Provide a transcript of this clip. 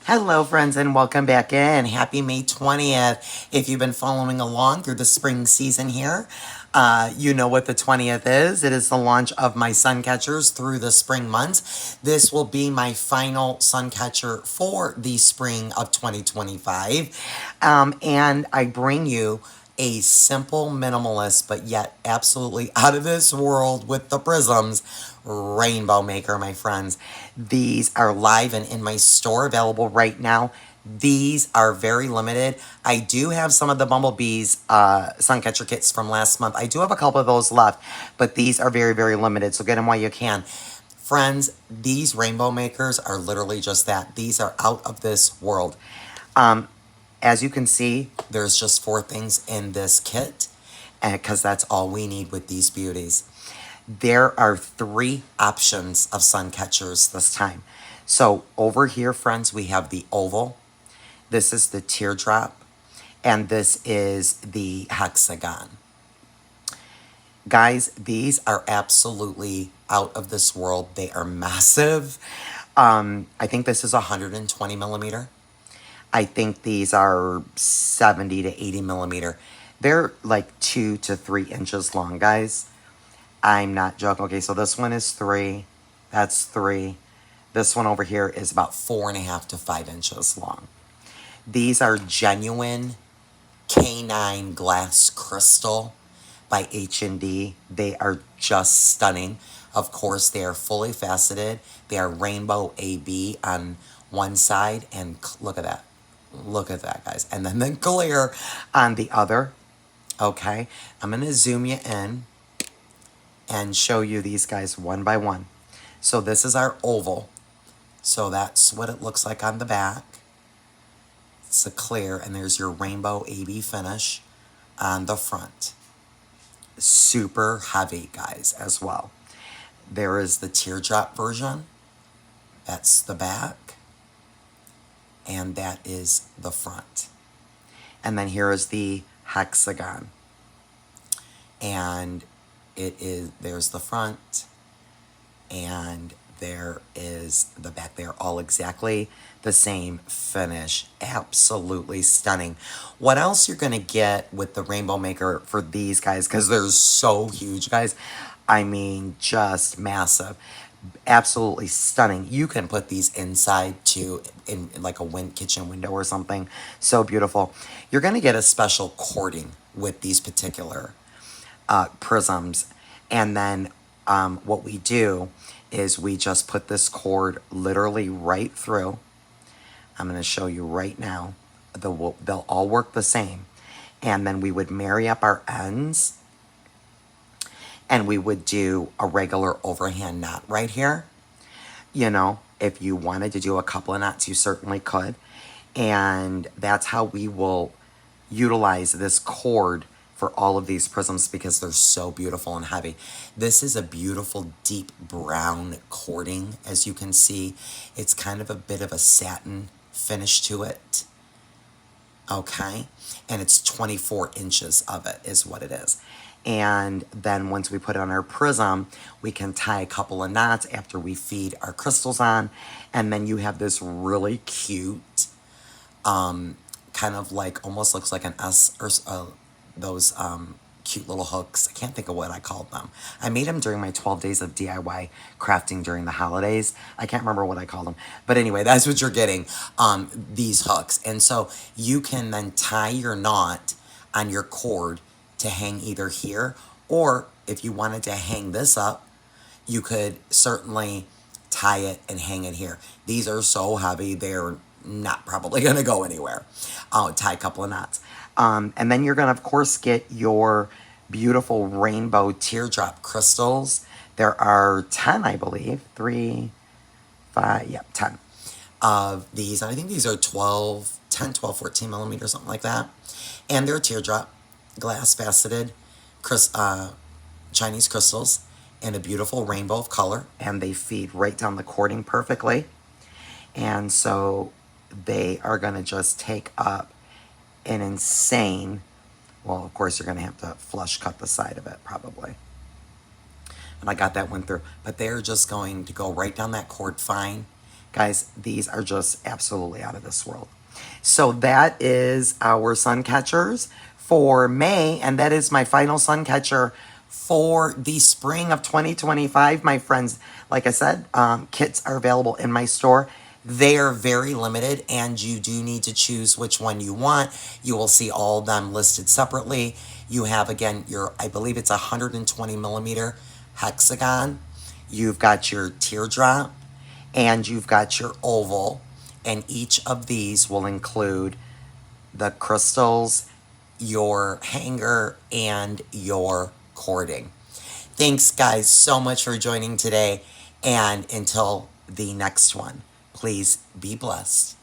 Hello, friends, and welcome back in. Happy May 20th. If you've been following along through the spring season here, you know what the 20th is. It is the launch of my Suncatchers through the spring months. This will be my final Suncatcher for the spring of 2025. And I bring you a simple, minimalist, but yet absolutely out of this world with the prisms rainbow maker, my friends. These are live and in my store, available right now. These are very limited. I do have some of the Bumblebees Suncatcher kits from last month. I do have a couple of those left, but these are very, very limited, so get them while you can. Friends, these rainbow makers are literally just that. These are out of this world. As you can see, there's just 4 things in this kit, because that's all we need with these beauties. There are 3 options of sun catchers this time. So over here, friends, we have the oval. This is the teardrop. And this is the hexagon. Guys, these are absolutely out of this world. They are massive. I think this is 120 millimeter. I think these are 70 to 80 millimeter. They're like 2 to 3 inches long, guys. I'm not joking. Okay, so this one is 3. That's 3. This one over here is about 4.5 to 5 inches long. These are genuine K9 glass crystal by H&D. They are just stunning. Of course, they are fully faceted. They are rainbow AB on one side, and look at that. Look at that, guys. And then the clear on the other. Okay, I'm going to zoom you in and show you these guys one by one. So this is our oval. So that's what it looks like on the back. It's a clear, and there's your rainbow AB finish on the front. Super heavy, guys, as well. There is the teardrop version. That's the back. And that is the front. And then here is the hexagon. And there's the front, and there is the back. They're all exactly the same finish. Absolutely stunning. What else you're going to get with the Rainbow Maker for these guys, because they're so huge, guys. I mean, just massive. Absolutely stunning. You can put these inside too, in like a kitchen window or something. So beautiful. You're going to get a special cording with these particular prisms. And then what we do is we just put this cord literally right through. I'm going to show you right now. They'll all work the same. And then we would marry up our ends, and we would do a regular overhand knot right here. You know, if you wanted to do a couple of knots, you certainly could. And that's how we will utilize this cord for all of these prisms, because they're so beautiful and heavy. This is a beautiful deep brown cording, as you can see. It's kind of a bit of a satin finish to it. Okay, and it's 24 inches of it is what it is. And then once we put it on our prism, we can tie a couple of knots after we feed our crystals on. And then you have this really cute, kind of like, almost looks like an S, or those cute little hooks. I can't think of what I called them. I made them during my 12 days of DIY crafting during the holidays. I can't remember what I called them. But anyway, that's what you're getting, these hooks. And so you can then tie your knot on your cord to hang either here, or if you wanted to hang this up, you could certainly tie it and hang it here. These are so heavy, they're not probably going to go anywhere. Tie a couple of knots. And then you're going to, of course, get your beautiful rainbow teardrop crystals. There are 10, I believe. 3, 5, yeah, 10 of these. And I think these are 10, 12, 14 millimeters, something like that. And they're teardrop, glass faceted Chinese crystals in a beautiful rainbow of color. And they feed right down the cording perfectly. And so they are going to just take up an insane, well, of course, you're going to have to flush cut the side of it, probably. And I got that one through. But they're just going to go right down that cord fine. Guys, these are just absolutely out of this world. So that is our sun catchers for May, and that is my final sun catcher for the spring of 2025, my friends. Like I said, kits are available in my store. They are very limited, and you do need to choose which one you want. You will see all of them listed separately. You have, again, I believe it's 120 millimeter hexagon. You've got your teardrop, and you've got your oval, and each of these will include the crystals, your hanger, and your cording. Thanks, guys, so much for joining today, and until the next one, please be blessed.